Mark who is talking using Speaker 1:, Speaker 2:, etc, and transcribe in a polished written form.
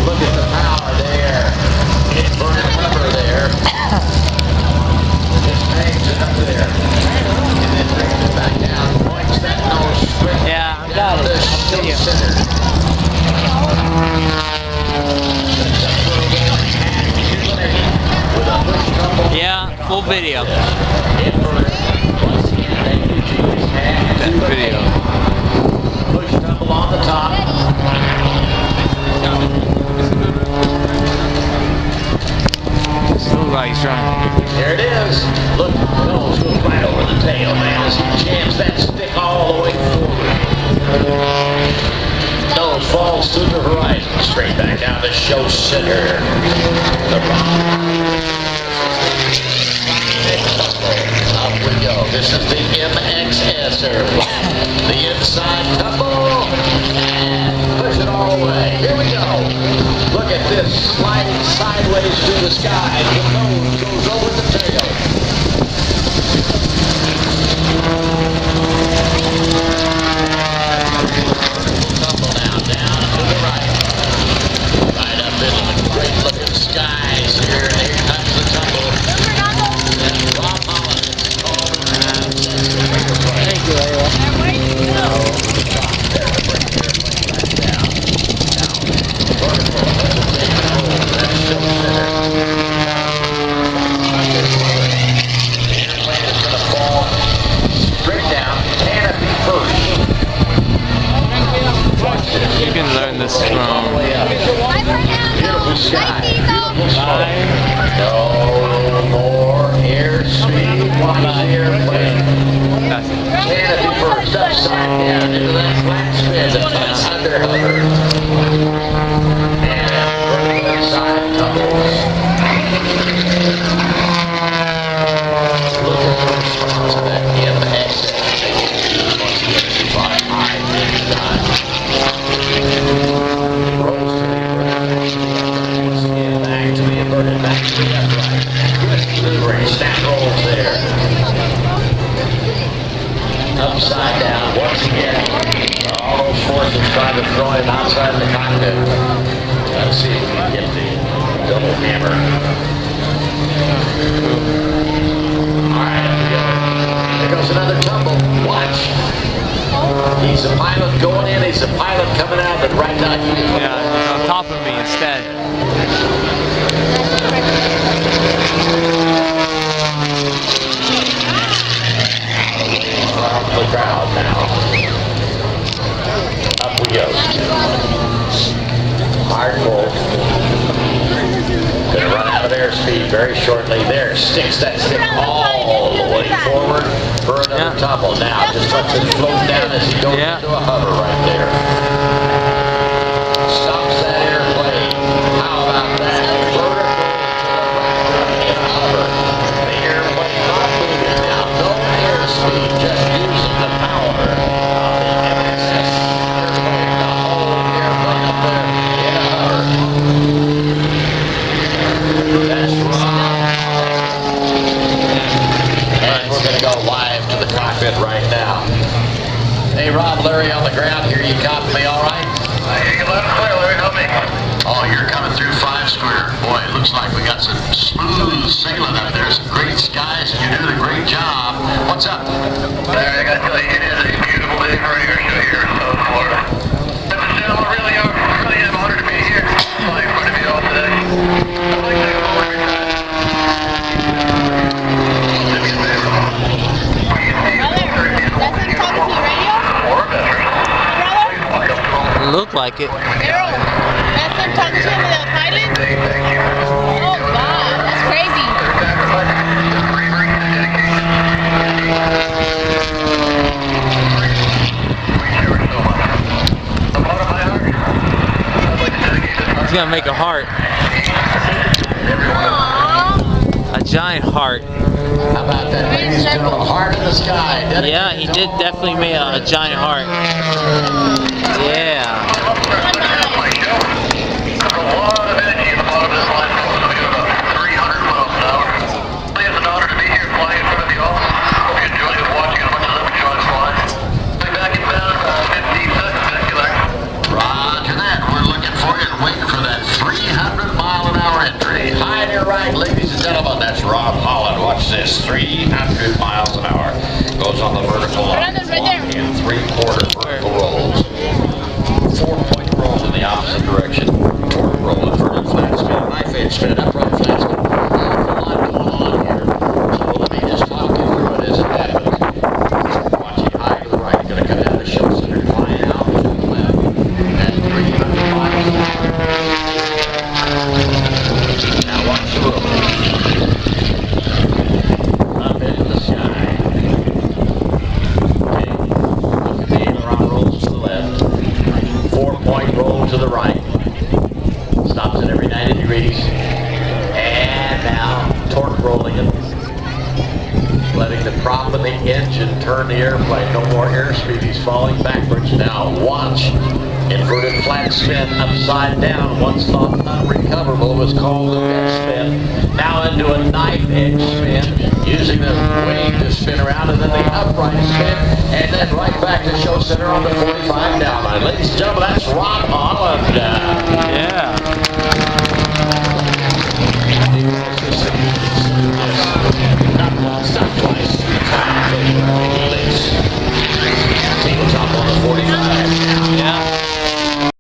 Speaker 1: Look at the power there. Inverted rubber there. Just hangs it up there. And then brings it back down. Points that nose straight
Speaker 2: Yeah, I got it.
Speaker 1: down the
Speaker 2: Video.
Speaker 1: center. With a push tumble.
Speaker 2: Yeah, full video.
Speaker 1: Inverted. Once again, thank you, Jesus.
Speaker 2: That video.
Speaker 1: Push tumble on the top.
Speaker 2: Still like he's trying.
Speaker 1: There it is. Look, nose goes right over the tail, man, as he jams that stick all the way forward. Nose falls to the horizon, straight back down to show center. The up we go. This is the MXS airplane. The inside tumble. And push it all the way. Here we go. Look at this sliding sideways through the sky. The nose goes over the tail. Tumble now, down to the right. Right up into the great looking skies here. And here comes the tumble. Rob Holland.
Speaker 2: Thank you, Layla. You can learn this from
Speaker 1: Beautiful sky. No more airspeed. Watch the airplane. Canopy first, upside down into that flat spin. The flat's under hover. And vertical side tumbles. Look at the response of that MX. Once again, as you fly high, big time. Rolls to the inverted, once again, back to the inverted, back to the upright. Good maneuvering, snap rolls there. Upside down, once again. All those forces trying to throw him outside the cockpit. Let's see if we can get the double hammer. Alright, here we go. There goes another tumble. Watch. He's a pilot going in, he's a pilot coming out, but right now he's
Speaker 2: on top of me instead.
Speaker 1: The crowd now. Up we go. Hard pull. Gonna run out of airspeed very shortly. There, sticks that stick all the way forward for another tumble. Now, just lets it float down as he goes into a hover right there. Stops that airplane. How about that? Vertical to the right in a hover. The airplane not moving now. No airspeed, just using the power of the MXS airplane to hold the airplane up there in a hover. That's right. And we're going to go live to the cockpit right now. Hey, Rob, Larry on the ground here. You copy me all right?
Speaker 3: I hear you loud and clear, Larry. Help me.
Speaker 1: Oh, you're coming through 5 square. Boy, it looks like we got some smooth sailing up there. Some great skies, and you're doing a great job. What's up?
Speaker 3: Larry, I got to tell you, it is a beautiful day for air show here in South Florida. Ladies and gentlemen, really am honored to be here. Flying in front of you all today. I'd like to take a moment of your time. Do me a favor. Will you see a military vehicle with a uniform or a veteran? Please walk up to them.
Speaker 2: Looked like it.
Speaker 4: Daryl, that's him talking to him, the pilot?
Speaker 3: Say thank you.
Speaker 4: Oh, God, that's crazy.
Speaker 3: Their sacrifice, their bravery, and dedication. We cherish so much. From the bottom of my heart, I'd like to dedicate this heart.
Speaker 2: He's gonna make a heart. A giant heart.
Speaker 1: How about that, ladies and gentlemen? Heart in the sky.
Speaker 2: Yeah, he did definitely make a giant heart. Yeah.
Speaker 3: There's a lot of energy in the bottom of this line. It's going to be about 300 miles an hour. It's an honor to be here flying in front of you all. Hope you enjoyed watching as much as I've enjoyed flying. I'll be back in about 15 seconds. Thank you, Larry.
Speaker 1: Roger that. We're looking for you and waiting for that just 300 miles an hour. Goes on the vertical line.
Speaker 4: Brandon, right there.
Speaker 1: 1 3/4 vertical rolls. 4-point roll in the opposite direction. Torque roll, inverted flat spin, knife edge spin, upright flat spin. There's a lot going on here. So let me just talk you through it as it happens. Watching high to the right, going to come out of the show center, flying out to the left. At 300 miles an hour. Now watch the roll. Up into the sky. Okay. Look at the aileron rolls to the left. 4-point roll to the right. Stops at every 90 degrees. And now torque rolling it. Letting the prop of the engine turn the airplane. No more airspeed. He's falling backwards. Now watch. Inverted flat spin upside down. Once thought unrecoverable, was called a dead spin. Now into a knife edge spin. Using the wing to spin around, and then the upright spin. And then right back to show center on the 45 down line. Ladies and gentlemen, that's Rob Holland.
Speaker 2: Yeah.